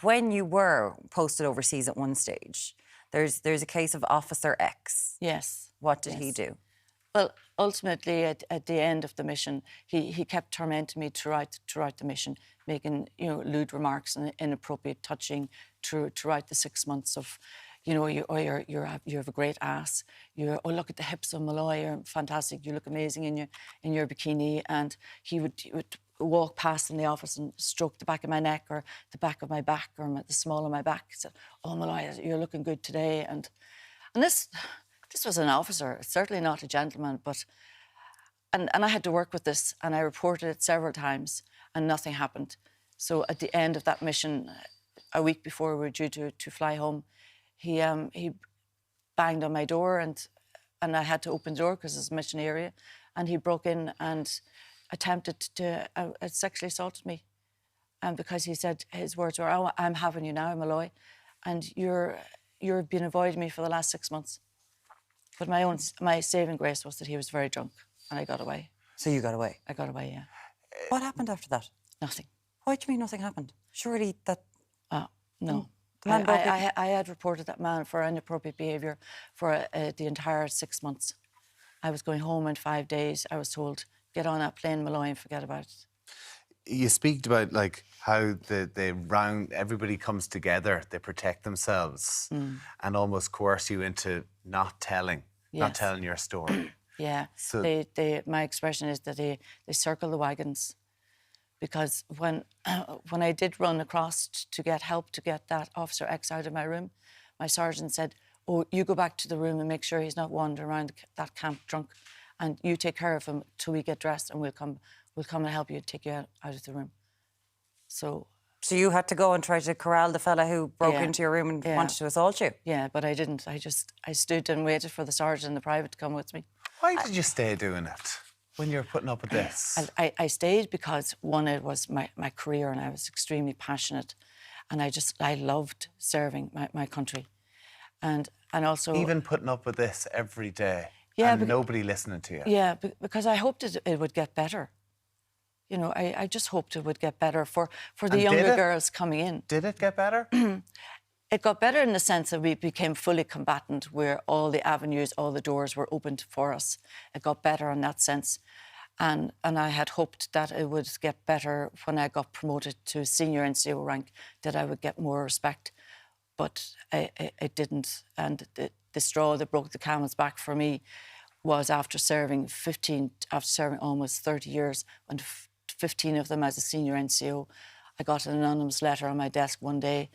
when you were posted overseas at one stage, there's a case of Officer X. Yes. What did he do? Well, ultimately, at the end of the mission, he kept tormenting me throughout the mission, making, you know, lewd remarks and inappropriate touching throughout the 6 months of, you know, you have a great ass. Look at the hips of Molloy, you're fantastic. You look amazing in your bikini. And he would walk past in the office and stroke the back of my neck or the back of my back or the small of my back. He said, "Oh, Molloy, you're looking good today." And this was an officer, certainly not a gentleman, but... And I had to work with this, and I reported it several times, and nothing happened. So at the end of that mission, a week before we were due to fly home, he banged on my door, and I had to open the door because it's a mission area, and he broke in and attempted to sexually assaulted me. And because he said, his words were, "Oh, I'm having you now, Molloy, and you've been avoiding me for the last 6 months." But my saving grace was that he was very drunk, and I got away. So you got away? I got away, yeah. What happened after that? Nothing. Why do you mean nothing happened? Surely that... No. The man I had reported that man for inappropriate behaviour for the entire 6 months. I was going home in 5 days. I was told, "Get on that plane, Molloy, and forget about it." You speak about, like, how everybody comes together, they protect themselves and almost coerce you into not telling your story. Yeah. So my expression is that they circle the wagons, because when I did run across to get help to get that Officer X out of my room, my sergeant said, "Oh, you go back to the room and make sure he's not wandering around that camp drunk, and you take care of him till we get dressed, and we'll come and help you, take you out of the room." So you had to go and try to corral the fella who broke into your room and wanted to assault you? Yeah, but I didn't. I stood and waited for the sergeant and the private to come with me. why did you stay doing it when you're putting up with this? I stayed because, one, it was my career, and I was extremely passionate, and I loved serving my country. And also... Even putting up with this every day, and nobody listening to you. Yeah, because I hoped it would get better. You know, I just hoped it would get better for the younger girls coming in. Did it get better? It got better in the sense that we became fully combatant, where all the avenues, all the doors were opened for us. It got better in that sense. And I had hoped that it would get better when I got promoted to senior NCO rank, that I would get more respect. But it didn't. And the straw that broke the camel's back for me was after serving almost 30 years, and 15 of them as a senior NCO, I got an anonymous letter on my desk one day,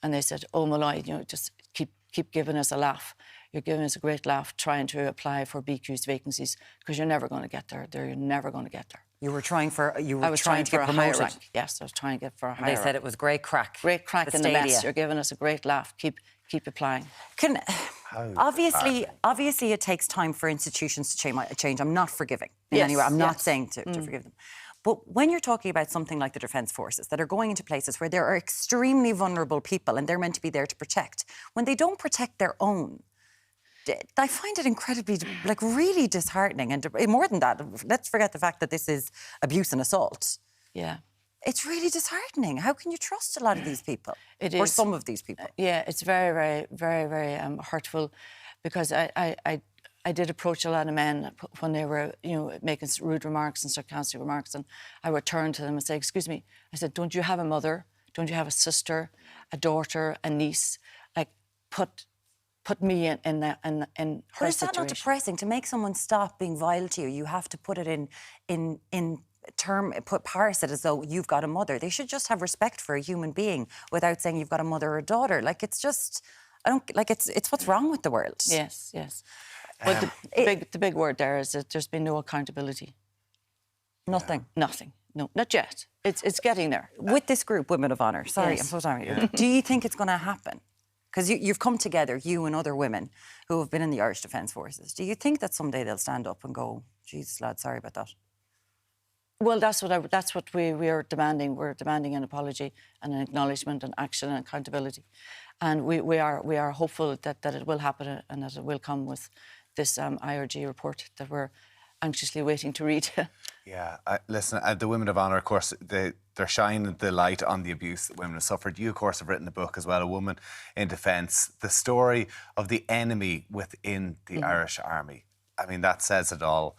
and they said, "Oh, Molloy, you know, just keep giving us a laugh. You're giving us a great laugh trying to apply for BQ's vacancies, because you're never going to get there. You're never going to get there." You were trying for... I was trying for a higher rank. Yes, I was trying to get for a higher rank. They said it was great crack. Great crack in the mess. You're giving us a great laugh. Keep applying. Obviously, it takes time for institutions to change. I'm not forgiving in any way. I'm not saying to forgive them. But when you're talking about something like the Defence Forces that are going into places where there are extremely vulnerable people and they're meant to be there to protect, when they don't protect their own, I find it incredibly, like, really disheartening. And more than that, let's forget the fact that this is abuse and assault. Yeah. It's really disheartening. How can you trust a lot of these people? It or is. Some of these people? Yeah, it's very, very, very, very hurtful, because I did approach a lot of men when they were, you know, making rude remarks and sarcastic remarks, and I would turn to them and say, "Excuse me," I said, "don't you have a mother? Don't you have a sister, a daughter, a niece? Like, put me in her situation." But is that not depressing? To make someone stop being vile to you, you have to put it parse it as though you've got a mother. They should just have respect for a human being without saying you've got a mother or a daughter. Like, it's just... it's what's wrong with the world. Yes, yes. But the big word there is that there's been no accountability. Nothing. Nothing. No, not yet. It's getting there. With this group, Women of Honour, sorry, Yes. I'm so sorry. Yeah. Do you think it's going to happen? Because you've come together, you and other women who have been in the Irish Defence Forces. Do you think that someday they'll stand up and go, "Jesus, lad, sorry about that"? Well, that's what we are demanding. We're demanding an apology and an acknowledgement and action and accountability. And we are hopeful that it will happen, and that it will come with this IRG report that we're anxiously waiting to read. Yeah, listen, the Women of Honour, of course, they're shining the light on the abuse that women have suffered. You, of course, have written a book as well, A Woman in Defence, the story of the enemy within the Irish Army. I mean, that says it all.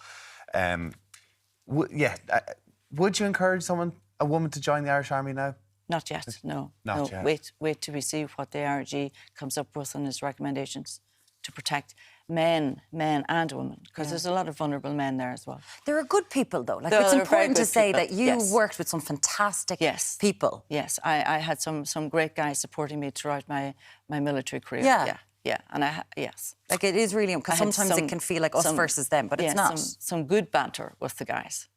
Would you encourage a woman to join the Irish Army now? Not yet, no. Not yet. Wait till we see what the IRG comes up with in its recommendations to protect men and women, because there's a lot of vulnerable men there as well. There are good people, though. Like, There it's are important to very good say people. that you Yes. worked with some fantastic people. Yes, I had some great guys supporting me throughout my military career. Yeah. Yeah, and yes. Like, it is really, because sometimes it can feel like us versus them, but it's not. Some good banter with the guys.